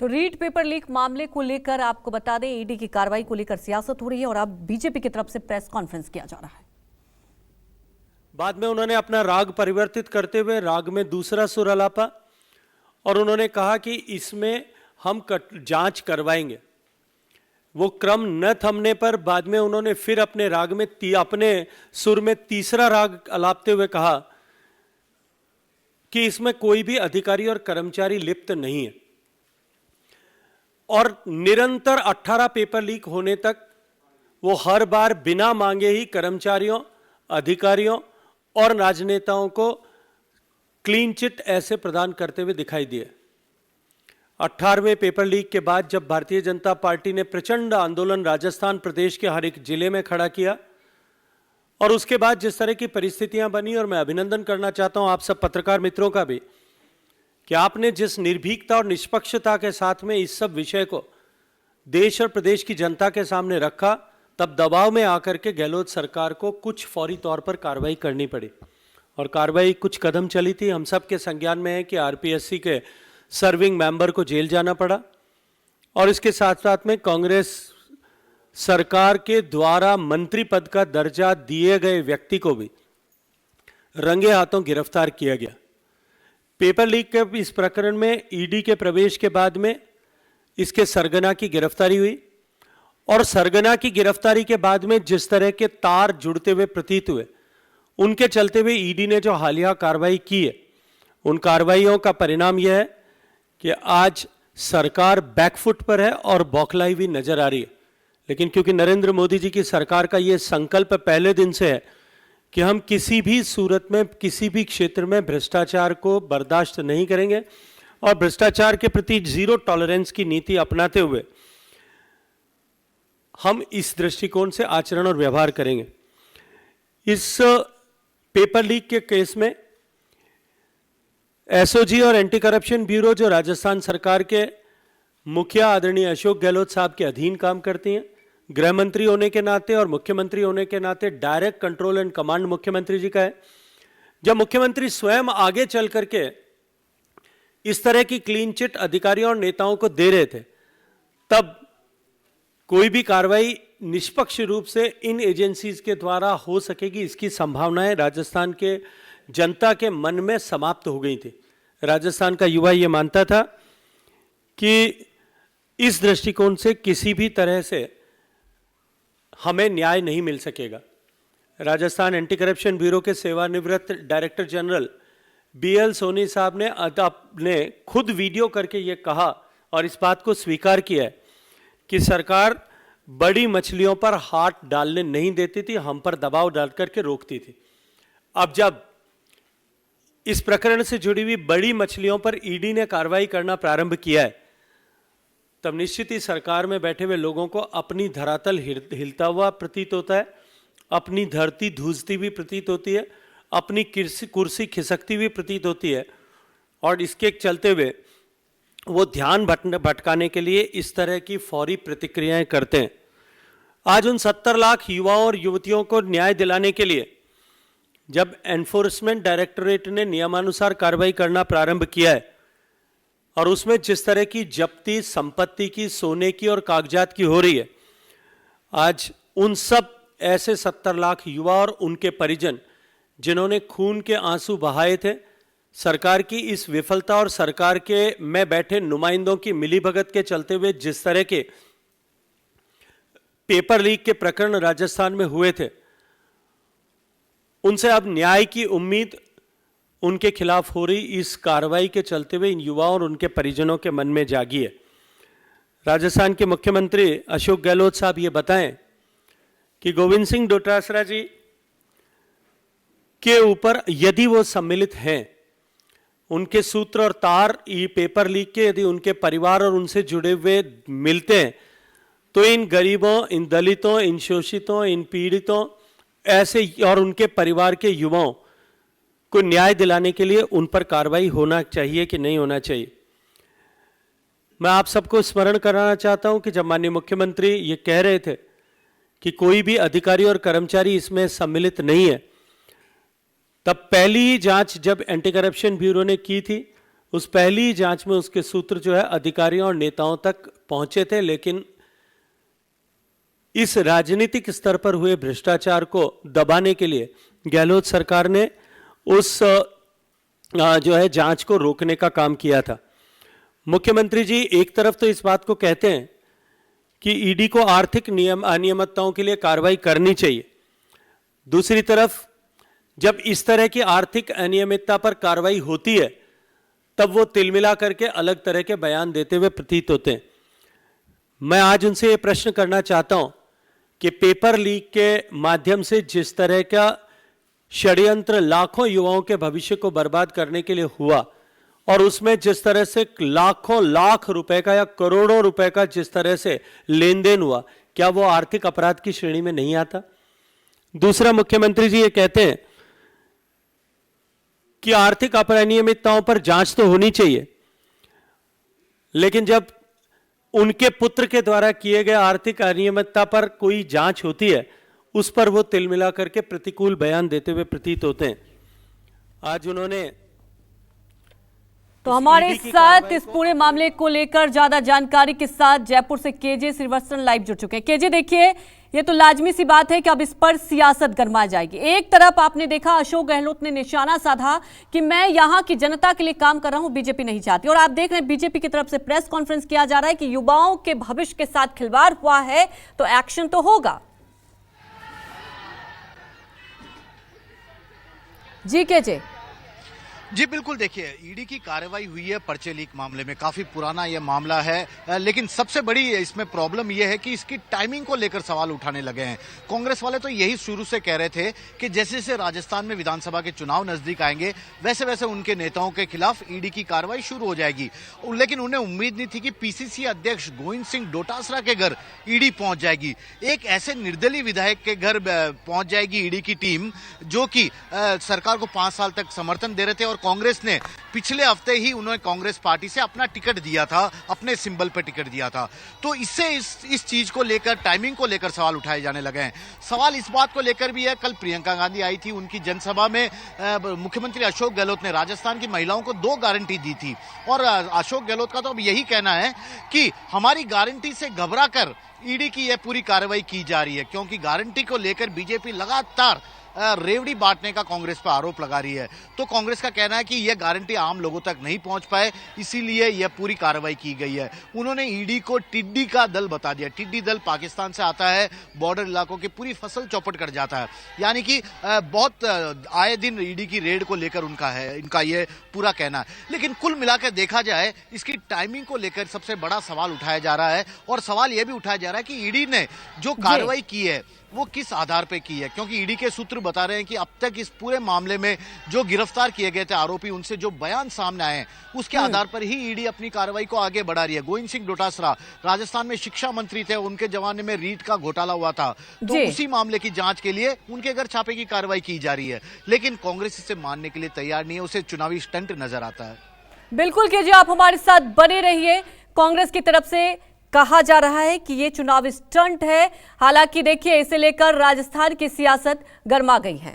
तो read paper leak मामले को लेकर आपको बता दें, ईडी की कार्रवाई को लेकर सियासत हो रही है और अब बीजेपी की तरफ से प्रेस कॉन्फ्रेंस किया जा रहा है। बाद में उन्होंने अपना राग परिवर्तित करते हुए राग में दूसरा सुर अलापा और उन्होंने कहा कि इसमें हम जांच करवाएंगे। वो क्रम न थमने पर बाद में उन्होंने फिर अपने राग में अपने सुर में तीसरा राग अलापते हुए कहा कि इसमें कोई भी अधिकारी और कर्मचारी लिप्त नहीं है और निरंतर 18 पेपर लीक होने तक वो हर बार बिना मांगे ही कर्मचारियों, अधिकारियों और राजनेताओं को क्लीन चिट ऐसे प्रदान करते हुए दिखाई दिए। 18वें पेपर लीक के बाद जब भारतीय जनता पार्टी ने प्रचंड आंदोलन राजस्थान प्रदेश के हर एक जिले में खड़ा किया और उसके बाद जिस तरह की परिस्थितियां बनी, और मैं अभिनंदन करना चाहता हूं आप सब पत्रकार मित्रों का भी कि आपने जिस निर्भीकता और निष्पक्षता के साथ में इस सब विषय को देश और प्रदेश की जनता के सामने रखा, तब दबाव में आकर के गहलोत सरकार को कुछ फौरी तौर पर कार्रवाई करनी पड़ी और कार्रवाई कुछ कदम चली थी। हम सब के संज्ञान में है कि आरपीएससी के सर्विंग मेंबर को जेल जाना पड़ा और इसके साथ साथ में कांग्रेस सरकार के द्वारा मंत्री पद का दर्जा दिए गए व्यक्ति को भी रंगे हाथों गिरफ्तार किया गया। पेपर लीक के इस प्रकरण में ईडी के प्रवेश के बाद में इसके सरगना की गिरफ्तारी हुई और सरगना की गिरफ्तारी के बाद में जिस तरह के तार जुड़ते हुए प्रतीत हुए, उनके चलते हुए ईडी ने जो हालिया कार्रवाई की है, उन कार्रवाइयों का परिणाम यह है कि आज सरकार बैकफुट पर है और बौखलाई हुई नजर आ रही है। लेकिन क्योंकि नरेंद्र मोदी जी की सरकार का यह संकल्प पहले दिन से है कि हम किसी भी सूरत में, किसी भी क्षेत्र में भ्रष्टाचार को बर्दाश्त नहीं करेंगे और भ्रष्टाचार के प्रति जीरो टॉलरेंस की नीति अपनाते हुए हम इस दृष्टिकोण से आचरण और व्यवहार करेंगे। इस पेपर लीक के केस में एसओजी और एंटी करप्शन ब्यूरो जो राजस्थान सरकार के मुखिया आदरणीय अशोक गहलोत साहब के अधीन काम करती हैं, गृह मंत्री होने के नाते और मुख्यमंत्री होने के नाते डायरेक्ट कंट्रोल एंड कमांड मुख्यमंत्री जी का है। जब मुख्यमंत्री स्वयं आगे चल करके इस तरह की क्लीन चिट अधिकारियों और नेताओं को दे रहे थे, तब कोई भी कार्रवाई निष्पक्ष रूप से इन एजेंसीज के द्वारा हो सकेगी, इसकी संभावनाएं राजस्थान के जनता के मन में समाप्त हो गई थी। राजस्थान का युवा ये मानता था कि इस दृष्टिकोण से किसी भी तरह से हमें न्याय नहीं मिल सकेगा। राजस्थान एंटी करप्शन ब्यूरो के सेवानिवृत्त डायरेक्टर जनरल बीएल सोनी साहब ने खुद वीडियो करके ये कहा और इस बात को स्वीकार किया है कि सरकार बड़ी मछलियों पर हाथ डालने नहीं देती थी, हम पर दबाव डाल करके रोकती थी। अब जब इस प्रकरण से जुड़ी हुई बड़ी मछलियों पर ईडी ने कार्रवाई करना प्रारंभ किया है, तब निश्चित ही सरकार में बैठे हुए लोगों को अपनी धरातल हिलता हुआ प्रतीत होता है, अपनी धरती धूसती हुई प्रतीत होती है, अपनी कुर्सी खिसकती हुई प्रतीत होती है और इसके चलते हुए वो ध्यान भटकाने के लिए इस तरह की फौरी प्रतिक्रियाएं करते हैं। आज उन 70 लाख युवाओं और युवतियों को न्याय दिलाने के लिए जब एनफोर्समेंट डायरेक्टोरेट ने नियमानुसार कार्रवाई करना प्रारंभ किया है और उसमें जिस तरह की जब्ती संपत्ति की, सोने की और कागजात की हो रही है, आज उन सब ऐसे 70 लाख युवा और उनके परिजन जिन्होंने खून के आंसू बहाए थे, सरकार की इस विफलता और सरकार के में बैठे नुमाइंदों की मिलीभगत के चलते हुए जिस तरह के पेपर लीक के प्रकरण राजस्थान में हुए थे, उनसे अब न्याय की उम्मीद उनके खिलाफ हो रही इस कार्रवाई के चलते हुए इन युवाओं और उनके परिजनों के मन में जागी है। राजस्थान के मुख्यमंत्री अशोक गहलोत साहब ये बताएं कि गोविंद सिंह डोटासरा जी के ऊपर यदि वो सम्मिलित हैं, उनके सूत्र और तार ये पेपर लीक के यदि उनके परिवार और उनसे जुड़े हुए मिलते हैं, तो इन गरीबों, इन दलितों, इन शोषितों, इन पीड़ितों ऐसे और उनके परिवार के युवाओं को न्याय दिलाने के लिए उन पर कार्रवाई होना चाहिए कि नहीं होना चाहिए। मैं आप सबको स्मरण कराना चाहता हूं कि जब माननीय मुख्यमंत्री ये कह रहे थे कि कोई भी अधिकारी और कर्मचारी इसमें सम्मिलित नहीं है, तब पहली ही जांच जब एंटी करप्शन ब्यूरो ने की थी उस पहली जांच में उसके सूत्र जो है अधिकारियों और नेताओं तक पहुंचे थे, लेकिन इस राजनीतिक स्तर पर हुए भ्रष्टाचार को दबाने के लिए गहलोत सरकार ने उस जो है जांच को रोकने का काम किया था। मुख्यमंत्री जी एक तरफ तो इस बात को कहते हैं कि ईडी को आर्थिक अनियमितताओं के लिए कार्रवाई करनी चाहिए, दूसरी तरफ जब इस तरह की आर्थिक अनियमितता पर कार्रवाई होती है तब वो तिलमिला करके अलग तरह के बयान देते हुए प्रतीत होते हैं। मैं आज उनसे ये प्रश्न करना चाहता हूं कि पेपर लीक के माध्यम से जिस तरह का षड्यंत्र लाखों युवाओं के भविष्य को बर्बाद करने के लिए हुआ और उसमें जिस तरह से लाखों लाख रुपए का या करोड़ों रुपए का जिस तरह से लेन देन हुआ, क्या वो आर्थिक अपराध की श्रेणी में नहीं आता? दूसरा, मुख्यमंत्री जी ये कहते हैं कि आर्थिक अनियमितताओं पर जांच तो होनी चाहिए, लेकिन जब उनके पुत्र के द्वारा किए गए आर्थिक अनियमितता पर कोई जांच होती है उस पर वो तिलमिला करके प्रतिकूल बयान देते हुए प्रतीत होते हैं। आज उन्होंने तो हमारे साथ इस पूरे मामले को लेकर ज्यादा जानकारी के साथ जयपुर से केजे श्रीवास्तव लाइव जुड़ चुके हैं। केजे, देखिए ये तो लाजमी सी बात है कि अब इस पर सियासत गरमा जाएगी। एक तरफ आपने देखा अशोक गहलोत ने निशाना साधा कि मैं यहां की जनता के लिए काम कर रहा हूं, बीजेपी नहीं चाहती, और आप देख रहे हैं बीजेपी की तरफ से प्रेस कॉन्फ्रेंस किया जा रहा है कि युवाओं के भविष्य के साथ खिलवाड़ हुआ है तो एक्शन तो होगा। जी केजे। जी बिल्कुल, देखिए ईडी की कार्रवाई हुई है पर्चे लीक मामले में, काफी पुराना यह मामला है, लेकिन सबसे बड़ी इसमें प्रॉब्लम यह है कि इसकी टाइमिंग को लेकर सवाल उठाने लगे हैं। कांग्रेस वाले तो यही शुरू से कह रहे थे कि जैसे जैसे राजस्थान में विधानसभा के चुनाव नजदीक आएंगे वैसे वैसे उनके नेताओं के खिलाफ ईडी की कार्रवाई शुरू हो जाएगी, लेकिन उन्हें उम्मीद नहीं थी कि पीसीसी अध्यक्ष गोविंद सिंह डोटासरा के घर ईडी पहुंच जाएगी। एक ऐसे निर्दलीय विधायक के घर पहुंच जाएगी ईडी की टीम जो कि सरकार को 5 साल तक समर्थन दे रहे थे, और कांग्रेस ने पिछले हफ्ते ही उन्होंने कांग्रेस पार्टी से अपना टिकट दिया था, अपने सिंबल पर टिकट दिया था। तो इससे इस चीज को लेकर, टाइमिंग को लेकर सवाल उठाए जाने लगे हैं। सवाल इस बात को लेकर भी है, कल प्रियंका गांधी आई थी, उनकी जनसभा में मुख्यमंत्री अशोक गहलोत ने राजस्थान की महिलाओं को 2 गारंटी दी थी, और अशोक गहलोत का तो अब यही कहना है कि हमारी गारंटी से घबरा कर ईडी की यह पूरी कार्रवाई की जा रही है, क्योंकि गारंटी को लेकर बीजेपी लगातार रेवड़ी बांटने का कांग्रेस पर आरोप लगा रही है। तो कांग्रेस का कहना है कि यह गारंटी आम लोगों तक नहीं पहुंच पाए, इसीलिए यह पूरी कार्रवाई की गई है। उन्होंने ईडी को टिड्डी का दल बता दिया। टिड्डी दल पाकिस्तान से आता है, बॉर्डर इलाकों की पूरी फसल चौपट कर जाता है, यानी कि बहुत आए दिन ईडी की रेड को लेकर इनका यह पूरा कहना है। लेकिन कुल मिलाकर देखा जाए इसकी टाइमिंग को लेकर सबसे बड़ा सवाल उठाया जा रहा है, और सवाल यह भी उठाया जा रहा है कि ईडी ने जो कार्रवाई की है वो किस आधार पे की है, क्योंकि ईडी के सूत्र बता रहे हैं कि अब तक इस पूरे मामले में जो गिरफ्तार किए गए थे आरोपी, उनसे जो बयान सामने आए उसके आधार पर ही ईडी अपनी कार्रवाई को आगे बढ़ा रही है। गोविंद सिंह डोटासरा राजस्थान में शिक्षा मंत्री थे, उनके जमाने में रीट का घोटाला हुआ था, तो उसी मामले की जांच के लिए उनके घर छापे की कार्रवाई की जा रही है, लेकिन कांग्रेस इसे मानने के लिए तैयार नहीं है, उसे चुनावी स्टंट नजर आता है। बिल्कुल केजे, आप हमारे साथ बने रहिए। कांग्रेस की तरफ से कहा जा रहा है कि ये चुनाव स्टंट है, हालांकि देखिए इसे लेकर राजस्थान की सियासत गर्मा गई है।